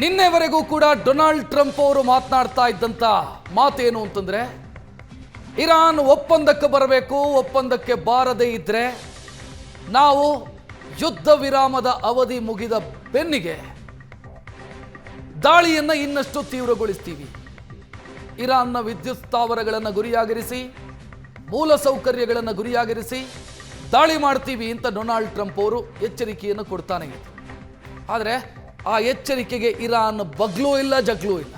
ನಿನ್ನೆವರೆಗೂ ಕೂಡ Donald Trump ಅವರು ಮಾತನಾಡ್ತಾ ಇದ್ದಂತ ಮಾತೇನು ಅಂತಂದ್ರೆ ಇರಾನ್ ಒಪ್ಪಂದಕ್ಕೆ ಬರಬೇಕು, ಒಪ್ಪಂದಕ್ಕೆ ಬಾರದೇ ಇದ್ರೆ ನಾವು ಯುದ್ಧ ವಿರಾಮದ ಅವಧಿ ಮುಗಿದ ಬೆನ್ನಿಗೆ ದಾಳಿಯನ್ನ ಇನ್ನಷ್ಟು ತೀವ್ರಗೊಳಿಸ್ತೀವಿ. ಇರಾನ್ನ ವಿದ್ಯುತ್ ಸ್ಥಾವರಗಳನ್ನು ಗುರಿಯಾಗಿರಿಸಿ, ಮೂಲ ಸೌಕರ್ಯಗಳನ್ನು ಗುರಿಯಾಗಿರಿಸಿ ದಾಳಿ ಮಾಡ್ತೀವಿ ಅಂತ ಡೊನಾಲ್ಡ್ ಟ್ರಂಪ್ ಅವರು ಎಚ್ಚರಿಕೆಯನ್ನು ಕೊಡ್ತಾನೆ ಇದ್ರು. ಆದರೆ ಆ ಎಚ್ಚರಿಕೆಗೆ ಇರಾನ್ ಬಗ್ಲೂ ಇಲ್ಲ, ಜಗ್ಲೂ ಇಲ್ಲ.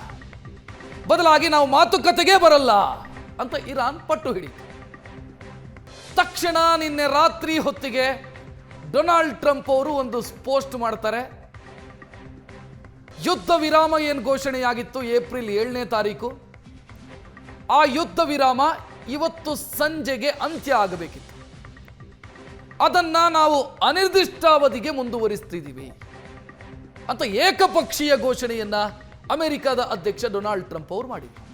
ಬದಲಾಗಿ ನಾವು ಮಾತುಕತೆಗೆ ಬರಲ್ಲ ಅಂತ ಇರಾನ್ ಪಟ್ಟು ಹಿಡಿತು. ತಕ್ಷಣ ನಿನ್ನೆ ರಾತ್ರಿ ಹೊತ್ತಿಗೆ ಡೊನಾಲ್ಡ್ ಟ್ರಂಪ್ ಅವರು ಒಂದು ಪೋಸ್ಟ್ ಮಾಡ್ತಾರೆ. ಯುದ್ಧ ವಿರಾಮ ಏನು ಘೋಷಣೆಯಾಗಿತ್ತು ಏಪ್ರಿಲ್ 7ನೇ ತಾರೀಕು, ಆ ಯುದ್ಧ ವಿರಾಮ ಇವತ್ತು ಸಂಜೆಗೆ ಅಂತ್ಯ ಆಗಬೇಕಿತ್ತು. ಅದನ್ನ ನಾವು ಅನಿರ್ದಿಷ್ಟಾವಧಿಗೆ ಮುಂದುವರಿಸ್ತಿದ್ದೀವಿ ಅಂತ ಏಕಪಕ್ಷೀಯ ಘೋಷಣೆಯನ್ನ ಅಮೆರಿಕದ ಅಧ್ಯಕ್ಷ ಡೊನಾಲ್ಡ್ ಟ್ರಂಪ್ ಅವರು ಮಾಡಿದರು.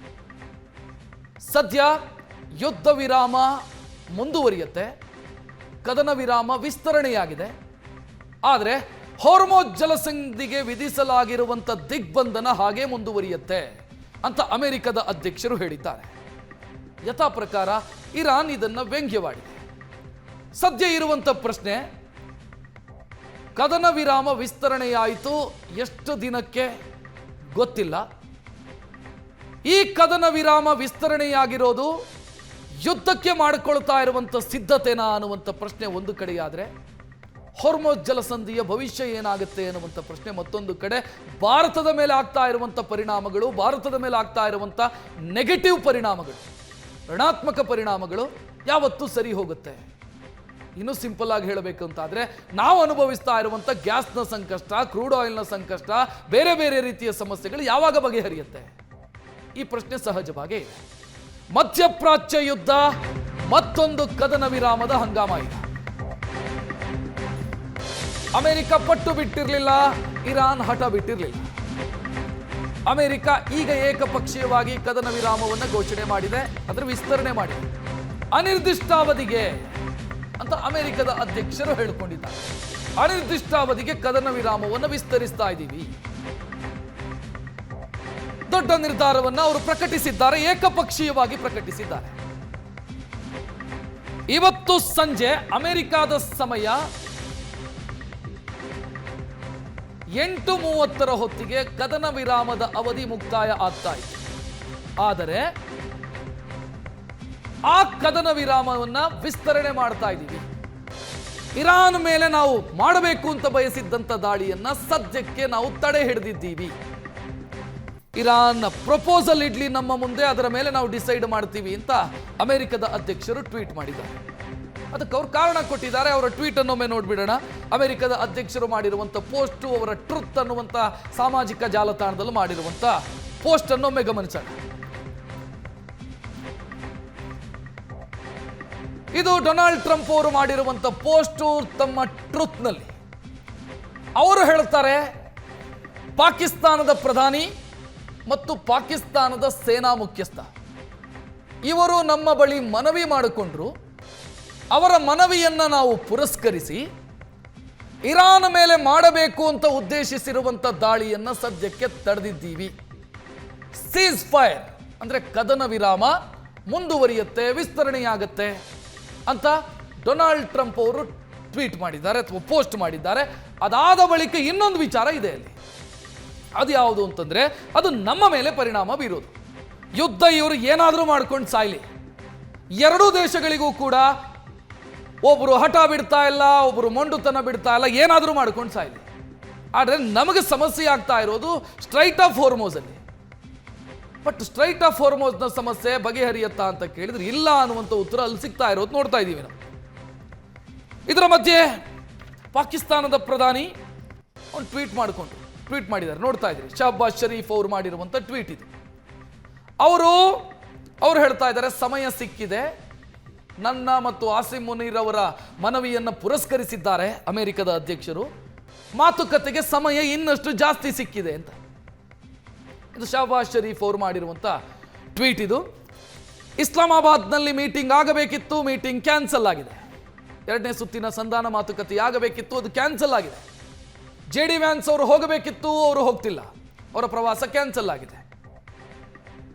ಸದ್ಯ ಯುದ್ಧ ವಿರಾಮ ಮುಂದುವರಿಯುತ್ತೆ, ಕದನ ವಿರಾಮ ವಿಸ್ತರಣೆಯಾಗಿದೆ. ಆದರೆ ಹಾರ್ಮುಜ್ ಜಲಸಂಧಿಗೆ ವಿಧಿಸಲಾಗಿರುವಂಥ ದಿಗ್ಬಂಧನ ಹಾಗೆ ಮುಂದುವರಿಯುತ್ತೆ ಅಂತ ಅಮೆರಿಕದ ಅಧ್ಯಕ್ಷರು ಹೇಳಿದ್ದಾರೆ. ಯಥಾ ಪ್ರಕಾರ ಇರಾನ್ ಇದನ್ನು ವ್ಯಂಗ್ಯವಾಡಿದೆ. ಸದ್ಯ ಇರುವಂಥ ಪ್ರಶ್ನೆ, ಕದನ ವಿರಾಮ ವಿಸ್ತರಣೆಯಾಯಿತು, ಎಷ್ಟು ದಿನಕ್ಕೆ ಗೊತ್ತಿಲ್ಲ. ಈ ಕದನ ವಿರಾಮ ವಿಸ್ತರಣೆಯಾಗಿರೋದು ಯುದ್ಧಕ್ಕೆ ಮಾಡಿಕೊಳ್ತಾ ಇರುವಂಥ ಸಿದ್ಧತೆನಾ ಅನ್ನುವಂಥ ಪ್ರಶ್ನೆ ಒಂದು ಕಡೆಯಾದರೆ, ಹಾರ್ಮುಜ್ ಜಲಸಂಧಿಯ ಭವಿಷ್ಯ ಏನಾಗುತ್ತೆ ಅನ್ನುವಂಥ ಪ್ರಶ್ನೆ ಮತ್ತೊಂದು ಕಡೆ. ಭಾರತದ ಮೇಲೆ ಆಗ್ತಾ ಇರುವಂಥ ಪರಿಣಾಮಗಳು, ಭಾರತದ ಮೇಲೆ ಆಗ್ತಾ ಇರುವಂಥ ನೆಗೆಟಿವ್ ಪರಿಣಾಮಗಳು, ಋಣಾತ್ಮಕ ಪರಿಣಾಮಗಳು ಯಾವತ್ತೂ ಸರಿ ಹೋಗುತ್ತೆ. ಇನ್ನೂ ಸಿಂಪಲ್ ಆಗಿ ಹೇಳಬೇಕು ಅಂತಾದರೆ, ನಾವು ಅನುಭವಿಸ್ತಾ ಇರುವಂಥ ಗ್ಯಾಸ್ನ ಸಂಕಷ್ಟ, ಕ್ರೂಡ್ ಆಯಿಲ್ನ ಸಂಕಷ್ಟ, ಬೇರೆ ಬೇರೆ ರೀತಿಯ ಸಮಸ್ಯೆಗಳು ಯಾವಾಗ ಬಗೆಹರಿಯುತ್ತೆ? ಈ ಪ್ರಶ್ನೆ ಸಹಜವಾಗೇ ಇದೆ. ಮಧ್ಯಪ್ರಾಚ್ಯ ಯುದ್ಧ ಮತ್ತೊಂದು ಕದನ ವಿರಾಮದ ಹಂಗಾಮ ಇದೆ. ಅಮೆರಿಕ ಪಟ್ಟು ಬಿಟ್ಟಿರಲಿಲ್ಲ, ಇರಾನ್ ಹಠ ಬಿಟ್ಟಿರಲಿಲ್ಲ. ಅಮೆರಿಕ ಈಗ ಏಕಪಕ್ಷೀಯವಾಗಿ ಕದನ ವಿರಾಮವನ್ನು ಘೋಷಣೆ ಮಾಡಿದೆ, ಅದರ ವಿಸ್ತರಣೆ ಮಾಡಿದೆ. ಅನಿರ್ದಿಷ್ಟಾವಧಿಗೆ ಅಂತ ಅಮೆರಿಕದ ಅಧ್ಯಕ್ಷರು ಹೇಳಿಕೊಂಡಿದ್ದಾರೆ. ಅನಿರ್ದಿಷ್ಟಾವಧಿಗೆ ಕದನ ವಿರಾಮವನ್ನು ವಿಸ್ತರಿಸ್ತಾ ಇದ್ದೀವಿ. ದೊಡ್ಡ ನಿರ್ಧಾರವನ್ನು ಅವರು ಪ್ರಕಟಿಸಿದ್ದಾರೆ, ಏಕಪಕ್ಷೀಯವಾಗಿ ಪ್ರಕಟಿಸಿದ್ದಾರೆ. ಇವತ್ತು ಸಂಜೆ ಅಮೆರಿಕದ ಸಮಯ 8:30 ಹೊತ್ತಿಗೆ ಕದನ ವಿರಾಮದ ಅವಧಿ ಮುಕ್ತಾಯ ಆಗ್ತಾ ಇತ್ತು. ಆದರೆ ಆ ಕದನ ವಿರಾಮವನ್ನ ವಿಸ್ತರಣೆ ಮಾಡ್ತಾ ಇದ್ದೀವಿ. ಇರಾನ್ ಮೇಲೆ ನಾವು ಮಾಡಬೇಕು ಅಂತ ಬಯಸಿದ್ದಂಥ ದಾಳಿಯನ್ನ ಸದ್ಯಕ್ಕೆ ನಾವು ತಡೆ ಹಿಡಿದಿದ್ದೀವಿ. ಇರಾನ್ ಪ್ರಪೋಸಲ್ ಇಡ್ಲಿ ನಮ್ಮ ಮುಂದೆ, ಅದರ ಮೇಲೆ ನಾವು ಡಿಸೈಡ್ ಮಾಡ್ತೀವಿ ಅಂತ ಅಮೆರಿಕದ ಅಧ್ಯಕ್ಷರು ಟ್ವೀಟ್ ಮಾಡಿದ್ದಾರೆ. ಅದಕ್ಕೆ ಅವರು ಕಾರಣ ಕೊಟ್ಟಿದ್ದಾರೆ. ಅವರ ಟ್ವೀಟ್ ಅನ್ನೊಮ್ಮೆ ನೋಡ್ಬಿಡೋಣ. ಅಮೆರಿಕದ ಅಧ್ಯಕ್ಷರು ಮಾಡಿರುವಂಥ ಪೋಸ್ಟು, ಅವರ ಟ್ರುತ್ ಅನ್ನುವಂಥ ಸಾಮಾಜಿಕ ಜಾಲತಾಣದಲ್ಲಿ ಮಾಡಿರುವಂಥ ಪೋಸ್ಟ್ ಅನ್ನೊಮ್ಮೆ ಗಮನಿಸೋಣ. ಇದು ಡೊನಾಲ್ಡ್ ಟ್ರಂಪ್ ಅವರು ಮಾಡಿರುವಂಥ ಪೋಸ್ಟು ತಮ್ಮ ಟ್ರುತ್ನಲ್ಲಿ. ಅವರು ಹೇಳ್ತಾರೆ, ಪಾಕಿಸ್ತಾನದ ಪ್ರಧಾನಿ ಮತ್ತು ಪಾಕಿಸ್ತಾನದ ಸೇನಾ ಮುಖ್ಯಸ್ಥ ಇವರು ನಮ್ಮ ಬಳಿ ಮನವಿ ಮಾಡಿಕೊಂಡ್ರು. ಅವರ ಮನವಿಯನ್ನು ನಾವು ಪುರಸ್ಕರಿಸಿ ಇರಾನ್ ಮೇಲೆ ಮಾಡಬೇಕು ಅಂತ ಉದ್ದೇಶಿಸಿರುವಂಥ ದಾಳಿಯನ್ನು ಸದ್ಯಕ್ಕೆ ತಡೆದಿದ್ದೀವಿ. ಸೀಸ್ ಫೈರ್ ಅಂದರೆ ಕದನ ವಿರಾಮ ಮುಂದುವರಿಯುತ್ತೆ, ವಿಸ್ತರಣೆಯಾಗುತ್ತೆ ಅಂತ ಡೊನಾಲ್ಡ್ ಟ್ರಂಪ್ ಅವರು ಟ್ವೀಟ್ ಮಾಡಿದ್ದಾರೆ ಅಥವಾ ಪೋಸ್ಟ್ ಮಾಡಿದ್ದಾರೆ. ಅದಾದ ಬಳಿಕ ಇನ್ನೊಂದು ವಿಚಾರ ಇದೆ ಅಲ್ಲಿ. ಅದು ಯಾವುದು ಅಂತಂದರೆ, ಅದು ನಮ್ಮ ಮೇಲೆ ಪರಿಣಾಮ ಬೀರೋದು. ಯುದ್ಧ ಇವರು ಏನಾದರೂ ಮಾಡ್ಕೊಂಡು ಸಾಯ್ಲಿ, ಎರಡೂ ದೇಶಗಳಿಗೂ ಕೂಡ ಒಬ್ಬರು ಹಠ ಬಿಡ್ತಾ ಇಲ್ಲ, ಒಬ್ಬರು ಮೊಂಡುತನ ಬಿಡ್ತಾ ಇಲ್ಲ, ಏನಾದರೂ ಮಾಡ್ಕೊಂಡು ಸಾಯ್ಲಿ. ಆದರೆ ನಮಗೆ ಸಮಸ್ಯೆ ಆಗ್ತಾ ಇರೋದು ಸ್ಟ್ರೈಟ್ ಆಫ್ ಹಾರ್ಮುಜಲ್ಲಿ. ಬಟ್ ಸ್ಟ್ರೈಟ್ ಆಫ್ ಹಾರ್ಮುಜ್ನ ಸಮಸ್ಯೆ ಬಗೆಹರಿಯತ್ತಾ ಅಂತ ಕೇಳಿದ್ರೆ ಇಲ್ಲ ಅನ್ನುವಂಥ ಉತ್ತರ ಅಲ್ಲಿ ಸಿಗ್ತಾ ಇರೋದು ನೋಡ್ತಾ ಇದ್ದೀವಿ ನಾವು. ಇದರ ಮಧ್ಯೆ ಪಾಕಿಸ್ತಾನದ ಪ್ರಧಾನಿ ಒಂದು ಟ್ವೀಟ್ ಮಾಡಿದ್ದಾರೆ, ನೋಡ್ತಾ ಇದ್ದೀರಿ. ಶಹಬಾಜ್ ಶರೀಫ್ ಅವರು ಮಾಡಿರುವಂಥ ಟ್ವೀಟ್ ಇದು. ಅವರು ಹೇಳ್ತಾ ಇದ್ದಾರೆ, ಸಮಯ ಸಿಕ್ಕಿದೆ, ನನ್ನ ಮತ್ತು ಆಸಿಮ್ ಮುನೀರ್ ಅವರ ಮನವಿಯನ್ನು ಪುರಸ್ಕರಿಸಿದ್ದಾರೆ ಅಮೆರಿಕದ ಅಧ್ಯಕ್ಷರು, ಮಾತುಕತೆಗೆ ಸಮಯ ಇನ್ನಷ್ಟು ಜಾಸ್ತಿ ಸಿಕ್ಕಿದೆ ಅಂತ. ಇದು ಶಹಬಾಜ್ ಶರೀಫ್ ಅವರು ಮಾಡಿರುವಂಥ ಟ್ವೀಟ್ ಇದು. ಇಸ್ಲಾಮಾಬಾದ್ನಲ್ಲಿ ಮೀಟಿಂಗ್ ಆಗಬೇಕಿತ್ತು, ಮೀಟಿಂಗ್ ಕ್ಯಾನ್ಸಲ್ ಆಗಿದೆ. 2ನೇ ಸುತ್ತಿನ ಸಂಧಾನ ಮಾತುಕತೆ ಆಗಬೇಕಿತ್ತು, ಅದು ಕ್ಯಾನ್ಸಲ್ ಆಗಿದೆ. JD ವ್ಯಾನ್ಸ್ ಅವರು ಹೋಗಬೇಕಿತ್ತು, ಅವರು ಹೋಗ್ತಿಲ್ಲ. ಅವರ ಪ್ರವಾಸ ಕ್ಯಾನ್ಸಲ್ ಆಗಿದೆ.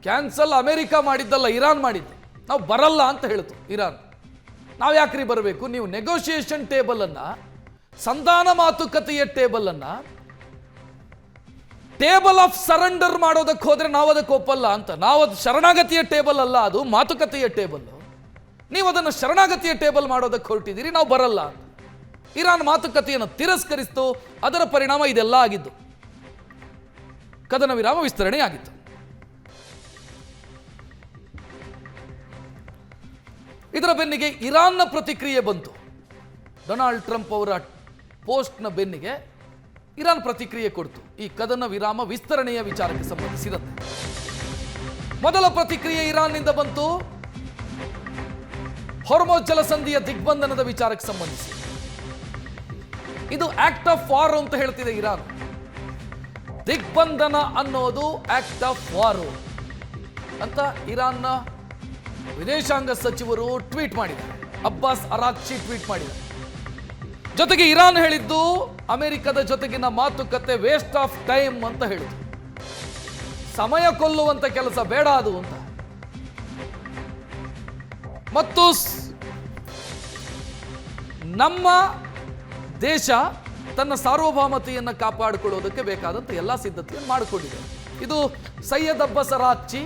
ಕ್ಯಾನ್ಸಲ್ ಅಮೆರಿಕ ಮಾಡಿದ್ದಲ್ಲ, ಇರಾನ್ ಮಾಡಿದ್ದು. ನಾವು ಬರಲ್ಲ ಅಂತ ಹೇಳ್ತು ಇರಾನ್. ನಾವು ಯಾಕ್ರಿ ಬರಬೇಕು? ನೀವು ನೆಗೋಷಿಯೇಷನ್ ಟೇಬಲ್ ಅನ್ನ, ಸಂಧಾನ ಮಾತುಕತೆಯ ಟೇಬಲ್ ಅನ್ನ ಟೇಬಲ್ ಆಫ್ ಸರೆಂಡರ್ ಮಾಡೋದಕ್ಕೆ ಹೋದ್ರೆ ನಾವು ಅದಕ್ಕೆ ಒಪ್ಪಲ್ಲ ಅಂತ. ನಾವು ಅದು ಶರಣಾಗತಿಯ ಟೇಬಲ್ ಅಲ್ಲ, ಅದು ಮಾತುಕತೆಯ ಟೇಬಲ್. ನೀವು ಅದನ್ನು ಶರಣಾಗತಿಯ ಟೇಬಲ್ ಮಾಡೋದಕ್ಕೆ ಹೊರಟಿದ್ದೀರಿ, ನಾವು ಬರಲ್ಲ ಅಂತ. ಇರಾನ್ ಮಾತುಕತೆಯನ್ನು ತಿರಸ್ಕರಿಸಿತು. ಅದರ ಪರಿಣಾಮ ಇದೆಲ್ಲ ಆಗಿದ್ದು. ಕದನ ವಿರಾಮ ವಿಸ್ತರಣೆ ಆಗಿತ್ತು. ಇದರ ಬೆನ್ನಿಗೆ ಇರಾನ್ನ ಪ್ರತಿಕ್ರಿಯೆ ಬಂತು. ಡೊನಾಲ್ಡ್ ಟ್ರಂಪ್ ಅವರ ಪೋಸ್ಟ್ನ ಬೆನ್ನಿಗೆ ಇರಾನ್ ಪ್ರತಿಕ್ರಿಯೆ ಕೊಡ್ತು ಈ ಕದನ ವಿರಾಮ ವಿಸ್ತರಣೆಯ ವಿಚಾರಕ್ಕೆ ಸಂಬಂಧಿಸಿದಂತೆ. ಮೊದಲ ಪ್ರತಿಕ್ರಿಯೆ ಇರಾನ್ನಿಂದ ಬಂತು ಹೊರ್ಮೋಜ್ ಜಲಸಂಧಿಯ ದಿಗ್ಬಂಧನದ ವಿಚಾರಕ್ಕೆ ಸಂಬಂಧಿಸಿ. ಇದು ಆಕ್ಟ್ ಆಫ್ ವಾರ್ ಅಂತ ಹೇಳ್ತಿದೆ ಇರಾನ್. ದಿಗ್ಬಂಧನ ಅನ್ನೋದು ಆಕ್ಟ್ ಆಫ್ ವಾರ್ ಅಂತ ಇರಾನ್ನ ವಿದೇಶಾಂಗ ಸಚಿವರು ಟ್ವೀಟ್ ಮಾಡಿದ್ದಾರೆ. ಅಬ್ಬಾಸ್ ಅರಾಕ್ಚಿ ಟ್ವೀಟ್ ಮಾಡಿದ್ದಾರೆ. ಜೊತೆಗೆ ಇರಾನ್ ಹೇಳಿದ್ದು ಅಮೆರಿಕದ ಜೊತೆಗಿನ ಮಾತುಕತೆ ವೇಸ್ಟ್ ಆಫ್ ಟೈಮ್ ಅಂತ ಹೇಳಿದ್ರು. ಸಮಯ ಕೊಲ್ಲುವಂತ ಕೆಲಸ ಬೇಡ ಅದು ಅಂತ. ಮತ್ತು ನಮ್ಮ ದೇಶ ತನ್ನ ಸಾರ್ವಭೌಮತೆಯನ್ನು ಕಾಪಾಡಿಕೊಳ್ಳೋದಕ್ಕೆ ಬೇಕಾದಂತ ಎಲ್ಲ ಸಿದ್ಧತೆಯನ್ನು ಮಾಡಿಕೊಂಡಿದೆ. ಇದು ಸೈಯದ್ ಅಬ್ಬಾಸ್ ಅರಾಕ್ಚಿ,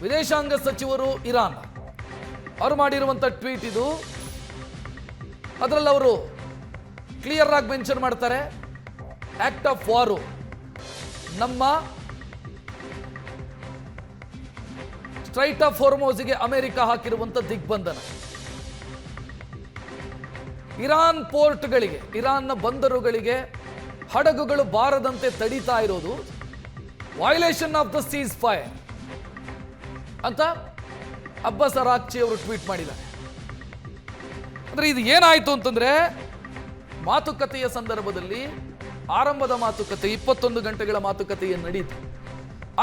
ವಿದೇಶಾಂಗ ಸಚಿವರು ಇರಾನ್, ಅವರು ಮಾಡಿರುವಂಥ ಟ್ವೀಟ್ ಇದು. ಅದರಲ್ಲಿ ಅವರು ಕ್ಲಿಯರ್ ಆಗಿ ಮೆನ್ಷನ್ ಮಾಡ್ತಾರೆ, ಆಕ್ಟ್ ಆಫ್ ವಾರು ನಮ್ಮ ಸ್ಟ್ರೈಟ್ ಆಫ್ ಹೊರ್ಮೋಜ್ಗೆ ಅಮೆರಿಕ ಹಾಕಿರುವಂಥ ದಿಗ್ಬಂಧನ, ಇರಾನ್ ಪೋರ್ಟ್ಗಳಿಗೆ, ಇರಾನ್ನ ಬಂದರುಗಳಿಗೆ ಹಡಗುಗಳು ಬಾರದಂತೆ ತಡೀತಾ ಇರೋದು violation of the seize fire ಅಂತ ಅಬ್ಬಾಸ್ ಅರಾಕ್ಚಿ ಅವರು ಟ್ವೀಟ್ ಮಾಡಿದ್ದಾರೆ. ಅಂದ್ರೆ ಇದು ಏನಾಯ್ತು ಅಂತಂದ್ರೆ, ಮಾತುಕತೆಯ ಸಂದರ್ಭದಲ್ಲಿ ಆರಂಭದ ಮಾತುಕತೆ 21 ಗಂಟೆಗಳ ಮಾತುಕತೆಯನ್ನು ನಡೀತು.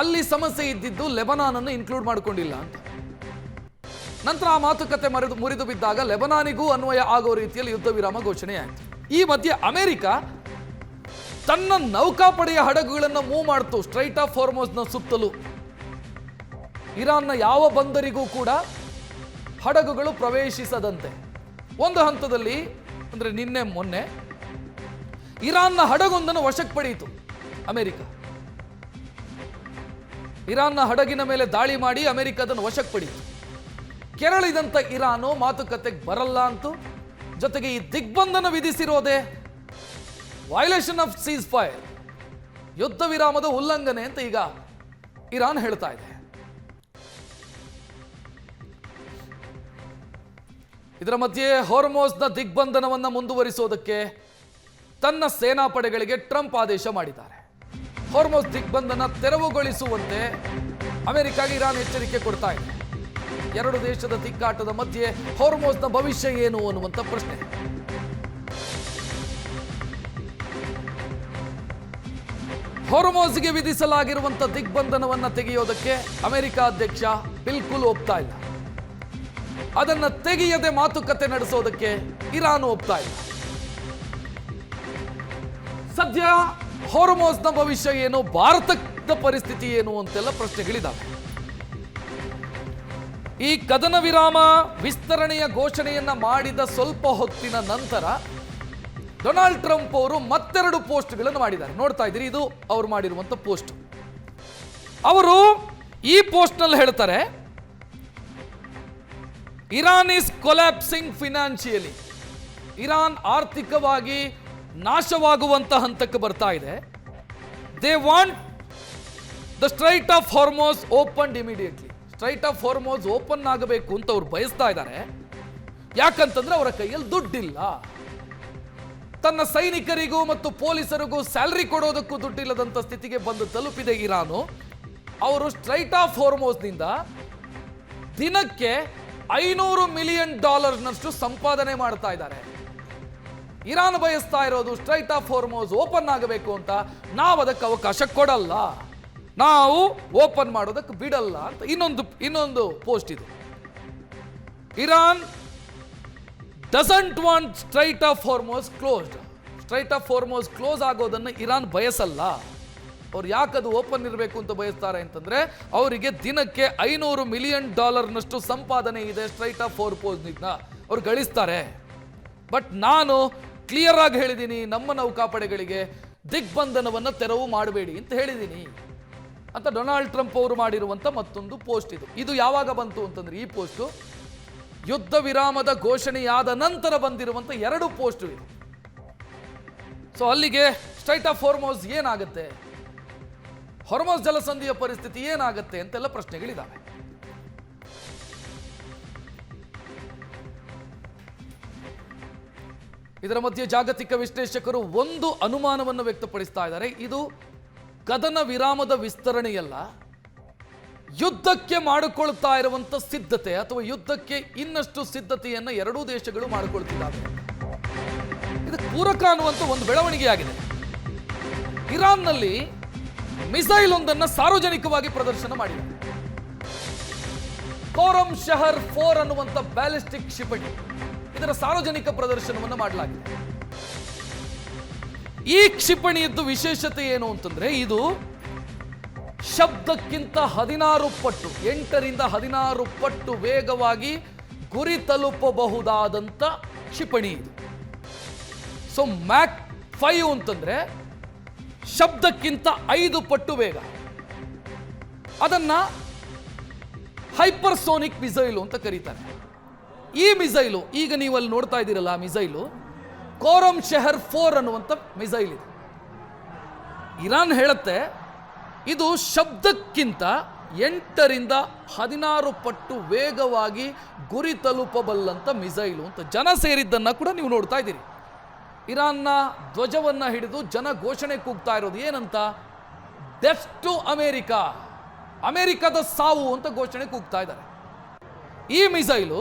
ಅಲ್ಲಿ ಸಮಸ್ಯೆ ಇದ್ದಿದ್ದು ಲೆಬನಾನ್ ಅನ್ನು ಇನ್ಕ್ಲೂಡ್ ಮಾಡಿಕೊಂಡಿಲ್ಲ ಅಂತ. ನಂತರ ಆ ಮಾತುಕತೆ ಮುರಿದು ಬಿದ್ದಾಗ ಲೆಬನಾನಿಗೂ ಅನ್ವಯ ಆಗೋ ರೀತಿಯಲ್ಲಿ ಯುದ್ಧ ವಿರಾಮ ಘೋಷಣೆಯಾಯಿತು. ಈ ಮಧ್ಯೆ ಅಮೆರಿಕ ತನ್ನ ನೌಕಾಪಡೆಯ ಹಡಗುಗಳನ್ನು ಮೂವ್ ಮಾಡ್ತು ಸ್ಟ್ರೈಟ್ ಆಫ್ ಹೊರ್ಮೋಜ್ನ ಸುತ್ತಲೂ. ಇರಾನ್ನ ಯಾವ ಬಂದರಿಗೂ ಕೂಡ ಹಡಗುಗಳು ಪ್ರವೇಶಿಸದಂತೆ ಒಂದು ಹಂತದಲ್ಲಿ, ಅಂದ್ರೆ ನಿನ್ನೆ ಮೊನ್ನೆ ಇರಾನ್ನ ಹಡಗೊಂದನ್ನು ವಶಕ್ಕೆ ಪಡೆಯಿತು ಅಮೆರಿಕ. ಇರಾನ್ನ ಹಡಗಿನ ಮೇಲೆ ದಾಳಿ ಮಾಡಿ ಅಮೆರಿಕ ಅದನ್ನು ವಶಕ್ಕೆ ಪಡೆಯಿತು. ಕೆರಳಿದಂತ ಇರಾನು ಮಾತುಕತೆಗೆ ಬರಲ್ಲ ಅಂತು. ಜೊತೆಗೆ ಈ ದಿಗ್ಬಂಧನ ವಿಧಿಸಿರೋದೇ ವೈಲೇಷನ್ ಆಫ್ ಸೀಸ್ ಫೈರ್, ಯುದ್ಧ ವಿರಾಮದ ಉಲ್ಲಂಘನೆ ಅಂತ ಈಗ ಇರಾನ್ ಹೇಳ್ತಾ ಇದೆ. ಇದರ ಮಧ್ಯೆ ಹೊರ್ಮೋಜ್ನ ದಿಗ್ಬಂಧನವನ್ನು ಮುಂದುವರಿಸೋದಕ್ಕೆ ತನ್ನ ಸೇನಾಪಡೆಗಳಿಗೆ ಟ್ರಂಪ್ ಆದೇಶ ಮಾಡಿದ್ದಾರೆ. ಹೊರ್ಮೋಜ್ ದಿಗ್ಬಂಧನ ತೆರವುಗೊಳಿಸುವಂತೆ ಅಮೆರಿಕಾಗೆ ಇರಾನ್ ಎಚ್ಚರಿಕೆ ಕೊಡ್ತಾ ಇದೆ. ಎರಡು ದೇಶದ ತಿಕ್ಕಾಟದ ಮಧ್ಯೆ ಹೊರ್ಮೋಜ್ನ ಭವಿಷ್ಯ ಏನು ಅನ್ನುವಂಥ ಪ್ರಶ್ನೆ. ಹೊರ್ಮೋಜ್ಗೆ ವಿಧಿಸಲಾಗಿರುವಂಥ ದಿಗ್ಬಂಧನವನ್ನು ತೆಗೆಯೋದಕ್ಕೆ ಅಮೆರಿಕ ಅಧ್ಯಕ್ಷ ಬಿಲ್ಕುಲ್ ಒಪ್ತಾ ಇಲ್ಲ. ಅದನ್ನು ತೆಗೆಯದೆ ಮಾತುಕತೆ ನಡೆಸೋದಕ್ಕೆ ಇರಾನ್ ಒಪ್ತಾ ಇಲ್ಲ. ಸದ್ಯ ಹೊರ್ಮೋಜ್ನ ಭವಿಷ್ಯ ಏನು, ಭಾರತದ ಪರಿಸ್ಥಿತಿ ಏನು ಅಂತೆಲ್ಲ ಪ್ರಶ್ನೆಗಳಿದ್ದಾವೆ. ಈ ಕದನ ವಿರಾಮ ವಿಸ್ತರಣೆಯ ಘೋಷಣೆಯನ್ನ ಮಾಡಿದ ಸ್ವಲ್ಪ ಹೊತ್ತಿನ ನಂತರ ಡೊನಾಲ್ಡ್ ಟ್ರಂಪ್ ಅವರು ಮತ್ತೆರಡು ಪೋಸ್ಟ್ಗಳನ್ನು ಮಾಡಿದ್ದಾರೆ. ನೋಡ್ತಾ ಇದ್ದೀರಿ, ಇದು ಅವರು ಮಾಡಿರುವಂತ ಪೋಸ್ಟ್. ಅವರು ಈ ಪೋಸ್ಟ್ನಲ್ಲಿ ಹೇಳ್ತಾರೆ, Iran is collapsing financially. Iran ಆರ್ಥಿಕವಾಗಿ ನಾಶವಾಗುವಂತ ಹಂತಕ್ಕೆ ಬರ್ತಾ ಇದೆ. They want the strait of Hormuz opened immediately. Strait of Hormuz open ಆಗಬೇಕು ಅಂತ ಅವ್ರು ಬಯಸ್ತಾ ಇದ್ದಾರೆ. ಯಾಕಂತಂದ್ರೆ ಅವರ ಕೈಯಲ್ಲಿ ದುಡ್ಡಿಲ್ಲ. ತನ್ನ ಸೈನಿಕರಿಗೂ ಮತ್ತು ಪೊಲೀಸರಿಗೂ ಸ್ಯಾಲರಿ ಕೊಡೋದಕ್ಕೂ ದುಡ್ಡಿಲ್ಲದಂತ ಸ್ಥಿತಿಗೆ ಬಂದು ತಲುಪಿದೆ ಇರಾನು. ಅವರು ಸ್ಟ್ರೈಟ್ ಆಫ್ ಹೊರ್ಮೋಜ್ನಿಂದ ದಿನಕ್ಕೆ $500 ಮಿಲಿಯನ್ ಸಂಪಾದನೆ ಮಾಡ್ತಾ ಇದ್ದಾರೆ. ಇರಾನ್ ಬಯಸ್ತಾ ಇರೋದು ಸ್ಟ್ರೈಟ್ ಆಫ್ ಹೊರ್ಮೋಜ್ ಓಪನ್ ಆಗಬೇಕು ಅಂತ. ನಾವು ಅದಕ್ಕೆ ಅವಕಾಶ ಕೊಡಲ್ಲ, ನಾವು ಓಪನ್ ಮಾಡೋದಕ್ಕೆ ಬಿಡಲ್ಲ ಅಂತ ಇನ್ನೊಂದು ಪೋಸ್ಟ್ ಇದು. Iran doesn't want strait of Hormuz closed. Strait of Hormuz close ಆಗೋದನ್ನು ಇರಾನ್ ಬಯಸಲ್ಲ. ಅವ್ರು ಯಾಕದು ಓಪನ್ ಇರಬೇಕು ಅಂತ ಬಯಸ್ತಾರೆ ಅಂತಂದ್ರೆ ಅವರಿಗೆ ದಿನಕ್ಕೆ $500 ಮಿಲಿಯನ್ ಸಂಪಾದನೆ ಇದೆ ಸ್ಟ್ರೈಟ್ ಆಫ್ ಹೋರ್ಮುಜ್ನಿಂದ ಅವ್ರು ಗಳಿಸ್ತಾರೆ. ಬಟ್ ನಾನು ಕ್ಲಿಯರ್ ಆಗಿ ಹೇಳಿದ್ದೀನಿ, ನಮ್ಮ ನೌಕಾಪಡೆಗಳಿಗೆ ದಿಗ್ಬಂಧನವನ್ನು ತೆರವು ಮಾಡಬೇಡಿ ಅಂತ ಹೇಳಿದ್ದೀನಿ ಅಂತ ಡೊನಾಲ್ಡ್ ಟ್ರಂಪ್ ಅವರು ಮಾಡಿರುವಂಥ ಮತ್ತೊಂದು ಪೋಸ್ಟ್ ಇದು ಯಾವಾಗ ಬಂತು ಅಂತಂದ್ರೆ ಈ ಪೋಸ್ಟು ಯುದ್ಧ ವಿರಾಮದ ಘೋಷಣೆಯಾದ ನಂತರ ಬಂದಿರುವಂಥ 2 ಪೋಸ್ಟ್ ಇದು. ಸೊ ಅಲ್ಲಿಗೆ ಸ್ಟ್ರೈಟ್ ಆಫ್ ಹೋರ್ಮುಜ್ ಏನಾಗುತ್ತೆ, ಹೊರ್ಮುಜ್ ಜಲಸಂಧಿಯ ಪರಿಸ್ಥಿತಿ ಏನಾಗುತ್ತೆ ಅಂತೆಲ್ಲ ಪ್ರಶ್ನೆಗಳಿದ್ದಾವೆ. ಇದರ ಮಧ್ಯೆ ಜಾಗತಿಕ ವಿಶ್ಲೇಷಕರು ಒಂದು ಅನುಮಾನವನ್ನು ವ್ಯಕ್ತಪಡಿಸ್ತಾ ಇದ್ದಾರೆ. ಇದು ಕದನ ವಿರಾಮದ ವಿಸ್ತರಣೆಯಲ್ಲ, ಯುದ್ಧಕ್ಕೆ ಮಾಡಿಕೊಳ್ತಾ ಇರುವಂತ ಸಿದ್ಧತೆ ಅಥವಾ ಯುದ್ಧಕ್ಕೆ ಇನ್ನಷ್ಟು ಸಿದ್ಧತೆಯನ್ನು ಎರಡೂ ದೇಶಗಳು ಮಾಡಿಕೊಳ್ತಿದ್ದಾವೆ. ಇದಕ್ಕೆ ಪೂರಕ ಅನ್ನುವಂಥ ಒಂದು ಬೆಳವಣಿಗೆಯಾಗಿದೆ. ಇರಾನ್ನಲ್ಲಿ ಮಿಸೈಲ್ ಒಂದನ್ನು ಸಾರ್ವಜನಿಕವಾಗಿ ಪ್ರದರ್ಶನ ಮಾಡಿದೆ. ಕೋರಮ್ ಶಹರ್ 4 ಅನ್ನುವಂಥ ಬ್ಯಾಲಿಸ್ಟಿಕ್ ಕ್ಷಿಪಣಿ, ಇದರ ಸಾರ್ವಜನಿಕ ಪ್ರದರ್ಶನವನ್ನು ಮಾಡಲಾಗಿದೆ. ಈ ಕ್ಷಿಪಣಿಯದ್ದು ವಿಶೇಷತೆ ಏನು ಅಂತಂದ್ರೆ ಇದು ಶಬ್ದಕ್ಕಿಂತ 16 ಪಟ್ಟು 8 ರಿಂದ 16 ಪಟ್ಟು ವೇಗವಾಗಿ ಗುರಿ ತಲುಪಬಹುದಾದಂಥ ಕ್ಷಿಪಣಿ ಇದು. ಸೊ ಮ್ಯಾಕ್ 5 ಅಂತಂದ್ರೆ ಶಬ್ದಕ್ಕಿಂತ 5 ಪಟ್ಟು ವೇಗ. ಅದನ್ನ ಹೈಪರ್ಸೋನಿಕ್ ಮಿಸೈಲು ಅಂತ ಕರೀತಾರೆ. ಈ ಮಿಸೈಲು ಈಗ ನೀವು ಅಲ್ಲಿ ನೋಡ್ತಾ ಇದ್ದೀರಲ್ಲ, ಆ ಮಿಸೈಲು ಕೋರಮ್ ಶಹರ್ 4 ಅನ್ನುವಂಥ ಮಿಸೈಲ್ ಇದು. ಇರಾನ್ ಹೇಳುತ್ತೆ ಇದು ಶಬ್ದಕ್ಕಿಂತ 8 ರಿಂದ 16 ಪಟ್ಟು ವೇಗವಾಗಿ ಗುರಿ ತಲುಪಬಲ್ಲಂತ ಮಿಸೈಲು ಅಂತ. ಜನ ಸೇರಿದ್ದನ್ನ ಕೂಡ ನೀವು ನೋಡ್ತಾ ಇದ್ದೀರಿ. ಇರಾನ್ನ ಧ್ವಜವನ್ನ ಹಿಡಿದು ಜನ ಘೋಷಣೆ ಕೂಗ್ತಾ ಇರೋದು ಏನಂತ, ಡೆತ್ ಟು ಅಮೆರಿಕಾ, ಅಮೆರಿಕದ ಸಾವು ಅಂತ ಘೋಷಣೆ ಕೂಗ್ತಾ ಇದ್ದಾರೆ. ಈ ಮಿಸೈಲು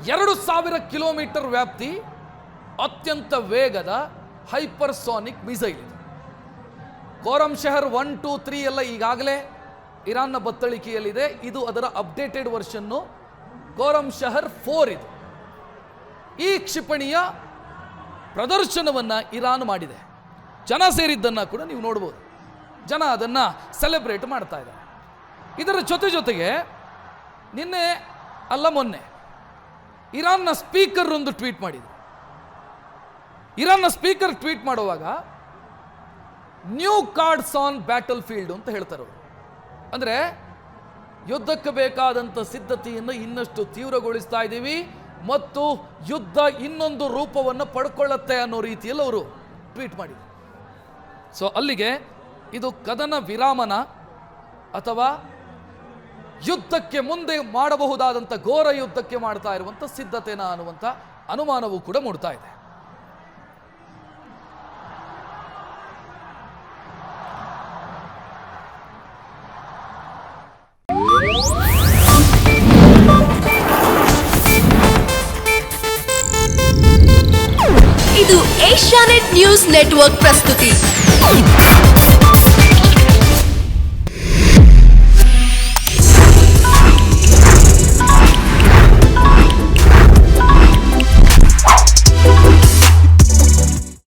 2000 ಕಿಲೋಮೀಟರ್ ವ್ಯಾಪ್ತಿ, ಅತ್ಯಂತ ವೇಗದ ಹೈಪರ್ಸೋನಿಕ್ ಮಿಸೈಲ್ ಇದು. ಕೋರಮ್ ಶಹರ್ 1, 2, 3 ಎಲ್ಲ ಈಗಾಗಲೇ ಇರಾನ್ನ ಬತ್ತಳಿಕೆಯಲ್ಲಿದೆ. ಇದು ಅದರ ಅಪ್ಡೇಟೆಡ್ ವರ್ಷನ್ನು ಕೋರಮ್ ಶಹರ್ 4 ಇದು. ಈ ಕ್ಷಿಪಣಿಯ ಪ್ರದರ್ಶನವನ್ನ ಇರಾನ್ ಮಾಡಿದೆ. ಜನ ಸೇರಿದ್ದನ್ನ ಕೂಡ ನೀವು ನೋಡ್ಬೋದು. ಜನ ಅದನ್ನ ಸೆಲೆಬ್ರೇಟ್ ಮಾಡ್ತಾ ಇದ್ದಾರೆ. ಇದರ ಜೊತೆಗೆ ನಿನ್ನೆ ಅಲ್ಲ ಮೊನ್ನೆ ಇರಾನ್ನ ಸ್ಪೀಕರ್ ಒಂದು ಟ್ವೀಟ್ ಮಾಡಿದ್ರು. ಇರಾನ್ನ ಸ್ಪೀಕರ್ ಟ್ವೀಟ್ ಮಾಡುವಾಗ new cards on battle field ಅಂತ ಹೇಳ್ತಾರೆ. ಅಂದರೆ ಯುದ್ಧಕ್ಕೆ ಬೇಕಾದಂಥ ಸಿದ್ಧತೆಯನ್ನು ಇನ್ನಷ್ಟು ತೀವ್ರಗೊಳಿಸ್ತಾ ಇದ್ದೀವಿ ಮತ್ತು ಯುದ್ಧ ಇನ್ನೊಂದು ರೂಪವನ್ನು ಪಡ್ಕೊಳ್ಳುತ್ತೆ ಅನ್ನೋ ರೀತಿಯಲ್ಲಿ ಅವರು ಟ್ವೀಟ್ ಮಾಡಿದರು. ಸೊ ಅಲ್ಲಿಗೆ ಇದು ಕದನ ವಿರಾಮನ ಅಥವಾ ಯುದ್ಧಕ್ಕೆ ಮುಂದೆ ಮಾಡಬಹುದಾದಂಥ ಘೋರ ಯುದ್ಧಕ್ಕೆ ಮಾಡ್ತಾ ಇರುವಂಥ ಸಿದ್ಧತೆನ ಅನ್ನುವಂಥ ಅನುಮಾನವೂ ಕೂಡ ಮೂಡ್ತಾ ಇದೆ. ಇದು ಏಷ್ಯಾನೆಟ್ ನ್ಯೂಸ್ ನೆಟ್ವರ್ಕ್ ಪ್ರಸ್ತುತಿ.